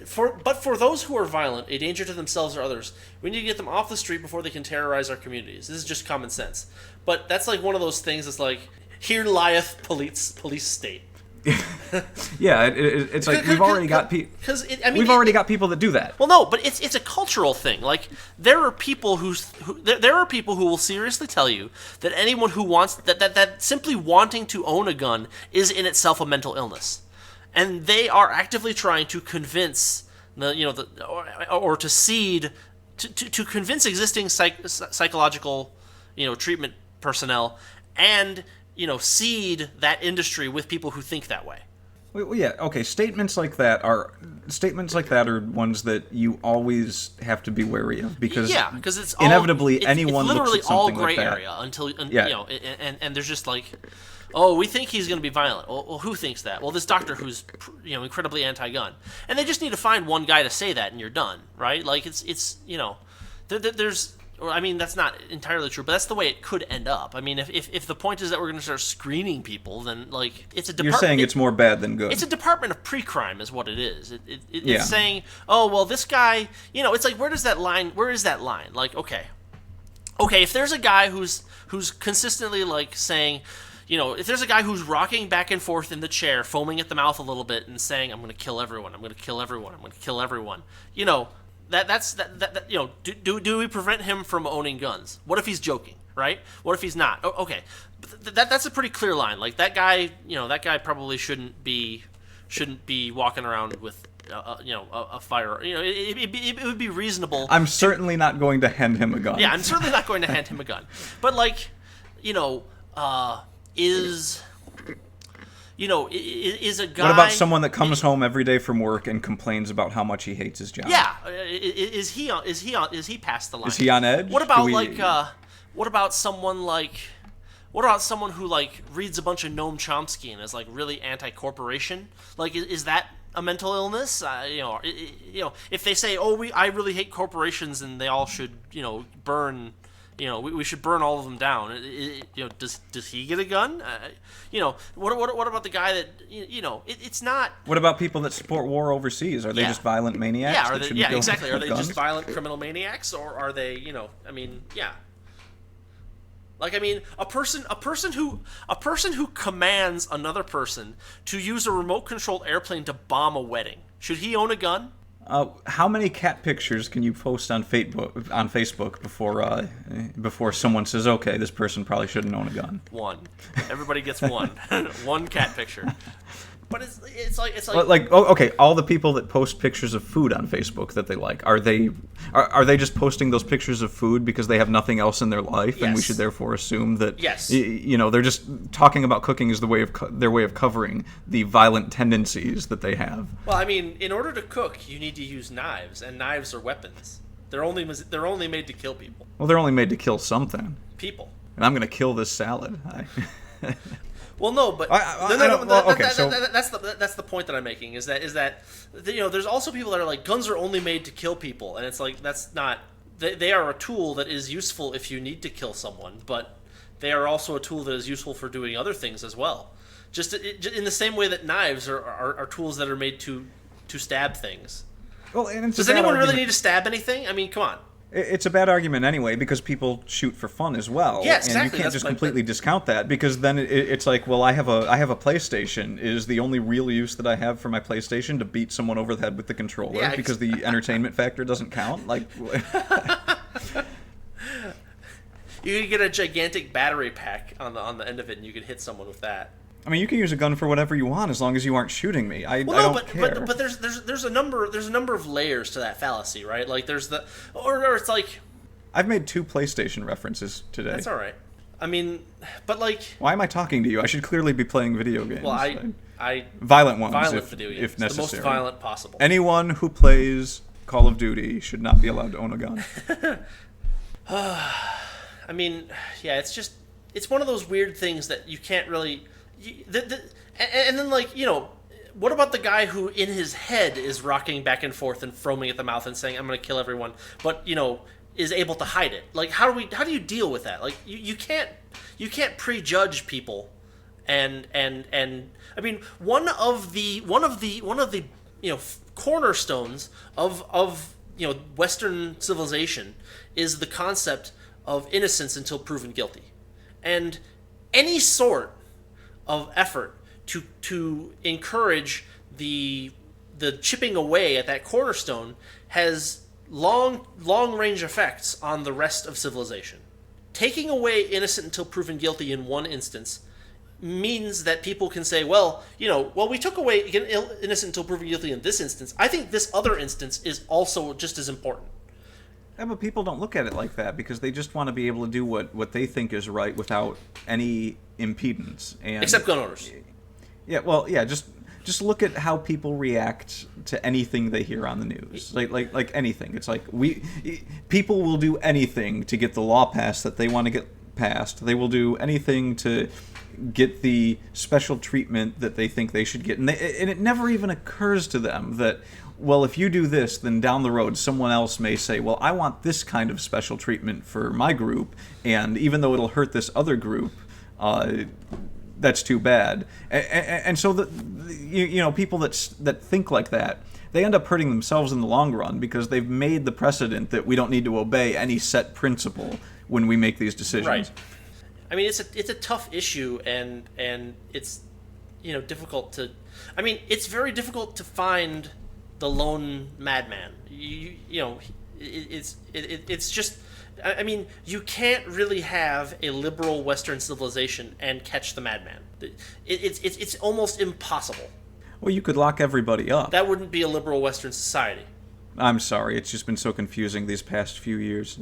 for those who are violent, a danger to themselves or others, we need to get them off the street before they can terrorize our communities. This is just common sense. But that's one of those things that's here lieth police state. Yeah, it's like we've already got We've got people that do that. Well, no, but it's a cultural thing. Like there are people there are people who will seriously tell you that anyone who wants that simply wanting to own a gun is in itself a mental illness, and they are actively trying to convince or to seed to convince existing psychological treatment personnel and seed that industry with people who think that way. Well, yeah, okay. Statements like that are ones that you always have to be wary of because it's inevitably anyone it's literally looks at something all gray like that. area until and there's just like, oh, we think he's going to be violent. Well, who thinks that? Well, this doctor who's incredibly anti-gun, and they just need to find one guy to say that, and you're done, right? Like there's. I mean, that's not entirely true, but that's the way it could end up. I mean, if the point is that we're going to start screening people, then, like, it's a department... You're saying it's more bad than good. It's a department of pre-crime is what it is. It's saying, oh, well, this guy... it's like, where is that line? Like, okay, if there's a guy who's consistently, like, saying... if there's a guy who's rocking back and forth in the chair, foaming at the mouth a little bit, and saying, I'm going to kill everyone, I'm going to kill everyone, I'm going to kill everyone, do we prevent him from owning guns? What if he's joking, right? What if he's not? Okay, but that's a pretty clear line. Like that guy, probably shouldn't be walking around with a fire. It would be reasonable. I'm certainly not going to hand him a gun. Yeah, I'm certainly not going to hand him a gun. But like, is a guy... What about someone that comes home every day from work and complains about how much he hates his job? Yeah, is he past the line? Is he on edge? What about what about someone who like reads a bunch of Noam Chomsky and is like really anti-corporation? Like, is that a mental illness? If they say, I really hate corporations and they all should burn. We should burn all of them down. Does he get a gun? What about the guy that it's not. What about people that support war overseas? Are they just violent maniacs? Yeah, exactly. Are they just violent criminal maniacs, or are they? Like, I mean, a person who commands another person to use a remote-controlled airplane to bomb a wedding, should he own a gun? How many cat pictures can you post on Facebook before someone says, okay, this person probably shouldn't own a gun? One. Everybody gets one. One cat picture. But it's like okay, all the people that post pictures of food on Facebook that they like, are they just posting those pictures of food because they have nothing else in their life, yes. And we should therefore assume that yes. They're just talking about cooking as their way of covering the violent tendencies that they have. Well, I mean, in order to cook, you need to use knives, and knives are weapons. They're only made to kill people. Well, they're only made to kill something. People. And I'm going to kill this salad. Well, no, but that's the point that I'm making is that there's also people that are like, guns are only made to kill people, and it's like that's not. They are a tool that is useful if you need to kill someone, but they are also a tool that is useful for doing other things as well. Just in the same way that knives are tools that are made to stab things. Well, and does anyone really need to stab anything? I mean, come on. It's a bad argument anyway because people shoot for fun as well. Yeah, exactly. And you can't just completely discount that because then it's like, well, I have a PlayStation. Is the only real use that I have for my PlayStation to beat someone over the head with the controller because the entertainment factor doesn't count? Like, you could get a gigantic battery pack on the end of it, and you could hit someone with that. I mean, you can use a gun for whatever you want as long as you aren't shooting me. I don't care. But there's a number of layers to that fallacy, right? Like there's or it's like I've made 2 PlayStation references today. That's all right. I mean, but like, why am I talking to you? I should clearly be playing video games. Well, I violent ones, video games, if necessary. The most violent possible. Anyone who plays Call of Duty should not be allowed to own a gun. I mean, yeah, it's one of those weird things that you can't really. And then, like, what about the guy who in his head is rocking back and forth and foaming at the mouth and saying, I'm going to kill everyone, but, is able to hide it? Like, how do you deal with that? Like, you can't prejudge people. And I mean, one of the cornerstones of Western civilization is the concept of innocence until proven guilty. And any sort of effort to encourage the chipping away at that cornerstone has long range effects on the rest of civilization. Taking away innocent until proven guilty in one instance means that people can say, well, we took away innocent until proven guilty in this instance. I think this other instance is also just as important. Yeah, but people don't look at it like that because they just want to be able to do what they think is right without any impedance. And except gun owners. Yeah, well, yeah, just look at how people react to anything they hear on the news. Like anything. It's like people will do anything to get the law passed that they want to get passed. They will do anything to get the special treatment that they think they should get. And it never even occurs to them that, well, if you do this, then down the road someone else may say, well, I want this kind of special treatment for my group, and even though it'll hurt this other group, that's too bad. And so people that think like that, they end up hurting themselves in the long run because they've made the precedent that we don't need to obey any set principle when we make these decisions. Right. I mean, it's a tough issue, and it's difficult to. I mean, it's very difficult to find the lone madman. It's just. I mean, you can't really have a liberal Western civilization and catch the madman. It's almost impossible. Well, you could lock everybody up. That wouldn't be a liberal Western society. I'm sorry, it's just been so confusing these past few years.